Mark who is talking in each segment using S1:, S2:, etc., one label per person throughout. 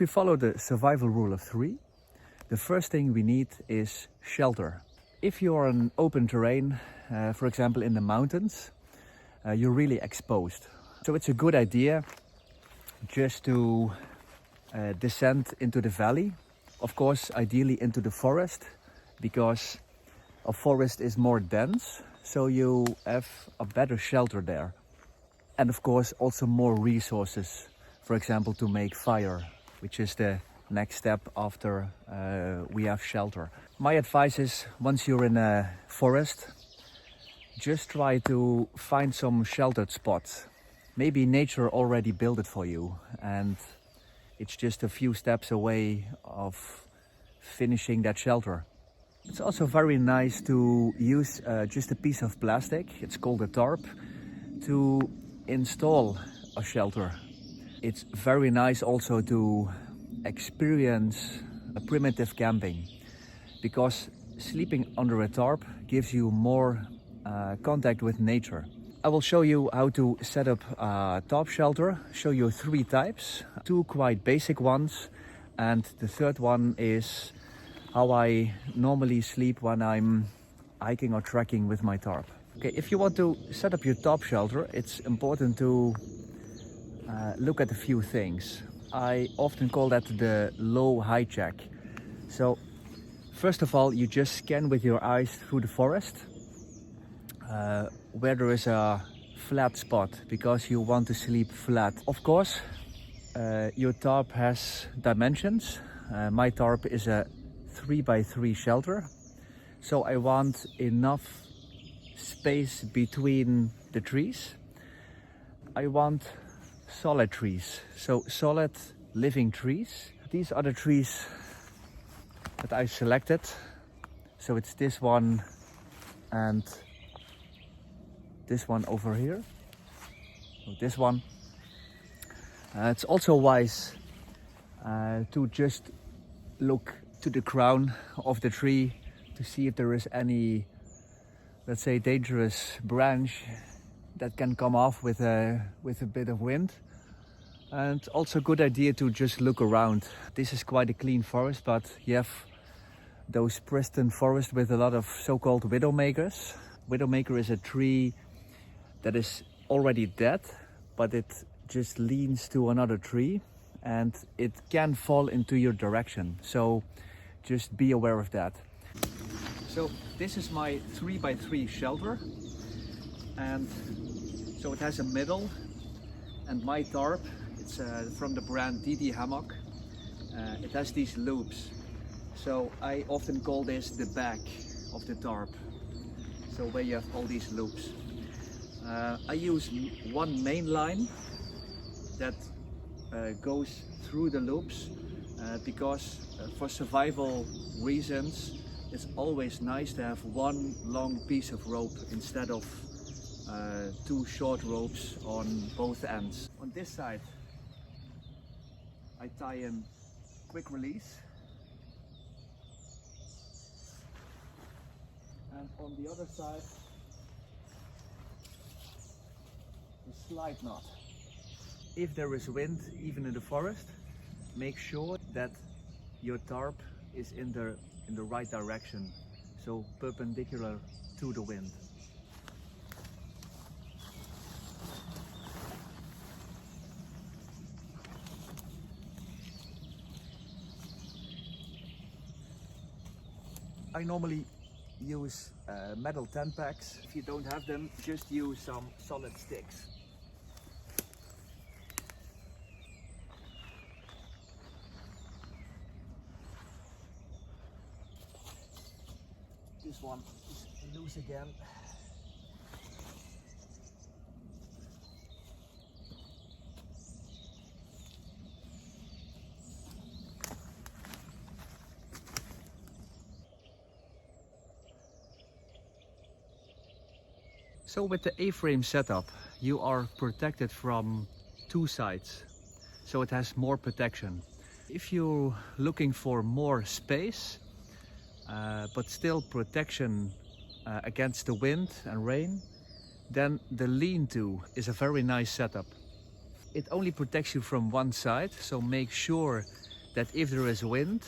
S1: If we follow the survival rule of 3, the first thing we need is shelter. If you're on open terrain, for example in the mountains, you're really exposed. So it's a good idea just to descend into the valley. Of course, ideally into the forest, because a forest is more dense, so you have a better shelter there. And of course also more resources, for example to make fire, which is the next step after we have shelter. My advice is, once you're in a forest, just try to find some sheltered spots. Maybe nature already built it for you and it's just a few steps away of finishing that shelter. It's also very nice to use just a piece of plastic, it's called a tarp, to install a shelter. It's very nice also to experience a primitive camping, because sleeping under a tarp gives you more contact with nature. I will show you how to set up a tarp shelter, show you 3 types, 2 quite basic ones, and the third one is how I normally sleep when I'm hiking or trekking with my tarp. Okay, if you want to set up your tarp shelter, it's important to look at a few things. I often call that the low-high check. So first of all, you just scan with your eyes through the forest where there is a flat spot, because you want to sleep flat. Of course, your tarp has dimensions. My tarp is a 3x3 shelter, so I want enough space between the trees. I want solid trees, so solid living trees. These are the trees that I selected. So it's this one and this one over here. So this one. It's also wise to just look to the crown of the tree to see if there is any, let's say, dangerous branch that can come off with a bit of wind. And also a good idea to just look around. This is quite a clean forest, but you have those pristine forests with a lot of so-called widowmakers. Widowmaker is a tree that is already dead, but it just leans to another tree and it can fall into your direction. So just be aware of that. So this is my 3x3 shelter, and so it has a middle, and my tarp, it's from the brand DD Hammock. It has these loops, so I often call this the back of the tarp, so where you have all these loops. I use one main line that goes through the loops because for survival reasons it's always nice to have one long piece of rope instead of 2 short ropes on both ends. On this side I tie in quick release, and on the other side the slide knot. If there is wind, even in the forest, make sure that your tarp is in the right direction, so perpendicular to the wind. I normally use metal tent packs. If you don't have them, just use some solid sticks. This one is loose again. So with the A-frame setup, you are protected from 2 sides, so it has more protection. If you're looking for more space, but still protection against the wind and rain, then the lean-to is a very nice setup. It only protects you from one side, so make sure that if there is wind,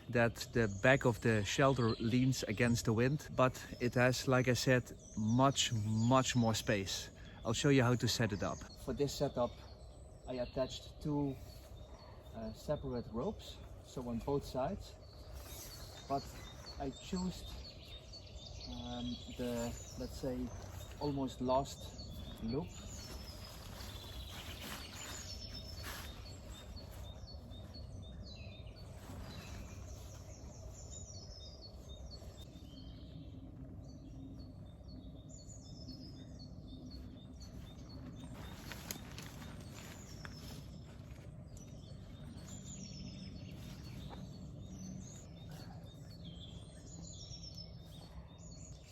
S1: that the back of the shelter leans against the wind, but it has, like I said, much more space. I'll show you how to set it up. For this setup, I attached two separate ropes, so on both sides, but I chose the, let's say, almost last loop.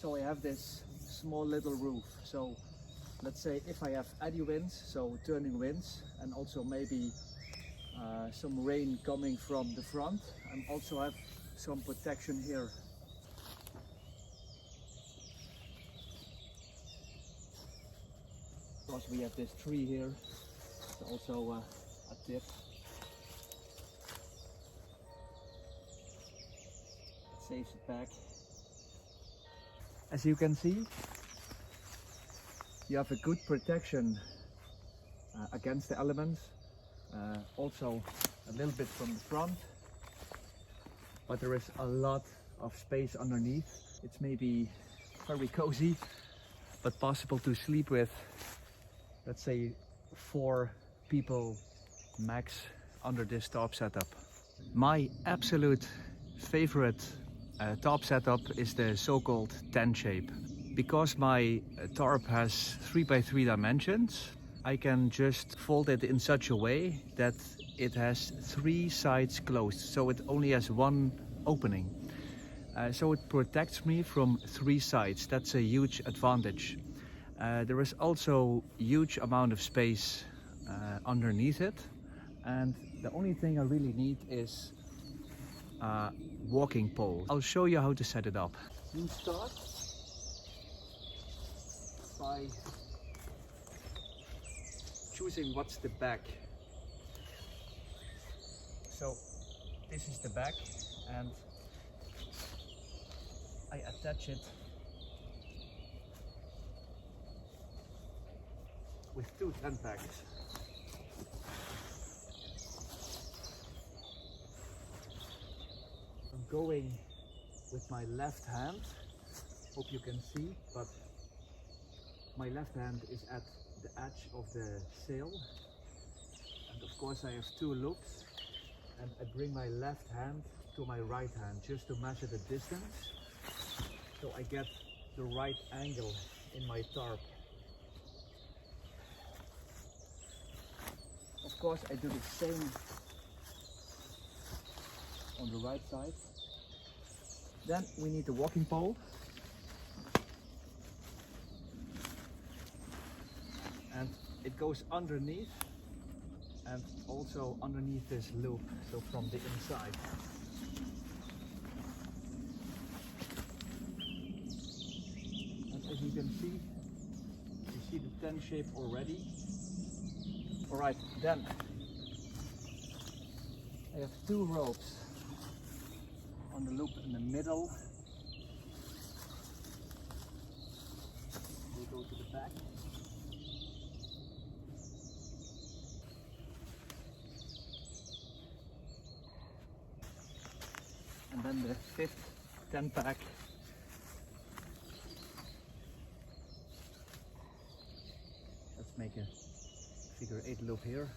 S1: So I have this small little roof. So let's say if I have eddy winds, so turning winds, and also maybe some rain coming from the front, and also have some protection here. Because we have this tree here, it's also a tip. It saves it back. As you can see, you have a good protection against the elements, also a little bit from the front, but there is a lot of space underneath. It's maybe very cozy, but possible to sleep with, let's say, 4 people max under this tarp setup. My absolute favorite tarp setup is the so-called tent shape. Because my tarp has 3x3 dimensions, I can just fold it in such a way that it has 3 sides closed, so it only has one opening. So it protects me from 3 sides. That's a huge advantage. There is also huge amount of space underneath it, and the only thing I really need is a walking pole. I'll show you how to set it up. You start by choosing what's the back. So this is the back, and I attach it with 2 tent pegs. I'm going with my left hand, hope you can see, but my left hand is at the edge of the sail, and of course I have 2 loops, and I bring my left hand to my right hand just to measure the distance, so I get the right angle in my tarp. Of course I do the same on the right side. Then we need the walking pole, and it goes underneath and also underneath this loop, so from the inside. And as you can see, you see the tent shape already. Alright, then I have 2 ropes on the loop in the middle. We go to the back. And then the 5th tent pack. Let's make a figure 8 loop here.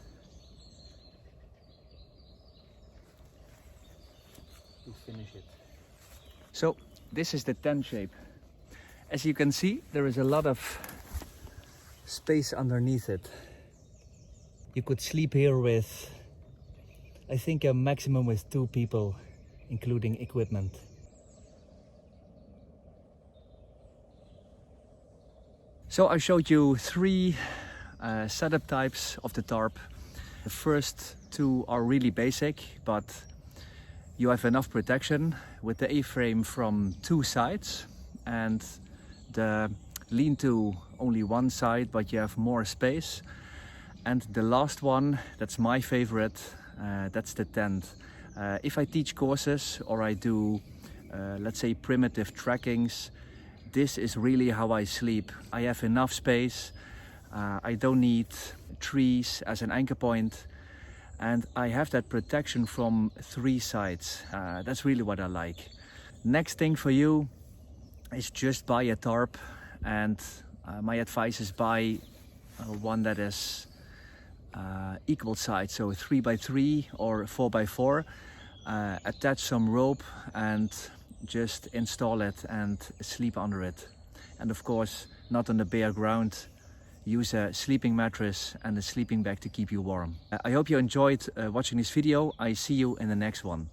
S1: To finish it. So this is the tent shape. As you can see, there is a lot of space underneath it. You could sleep here with, I think, a maximum with 2 people, including equipment. So I showed you 3 setup types of the tarp. The first 2 are really basic, but you have enough protection with the A-frame from 2 sides, and the lean-to only one side, but you have more space. And the last one, that's my favorite, that's the tent. If I teach courses or I do, let's say, primitive trekkings, this is really how I sleep. I have enough space, I don't need trees as an anchor point, and I have that protection from 3 sides. That's really what I like. Next thing for you is just buy a tarp, and my advice is buy one that is equal size, so 3x3 or 4x4. Attach some rope and just install it and sleep under it. And of course, not on the bare ground. Use a sleeping mattress and a sleeping bag to keep you warm. I hope you enjoyed watching this video. I see you in the next one.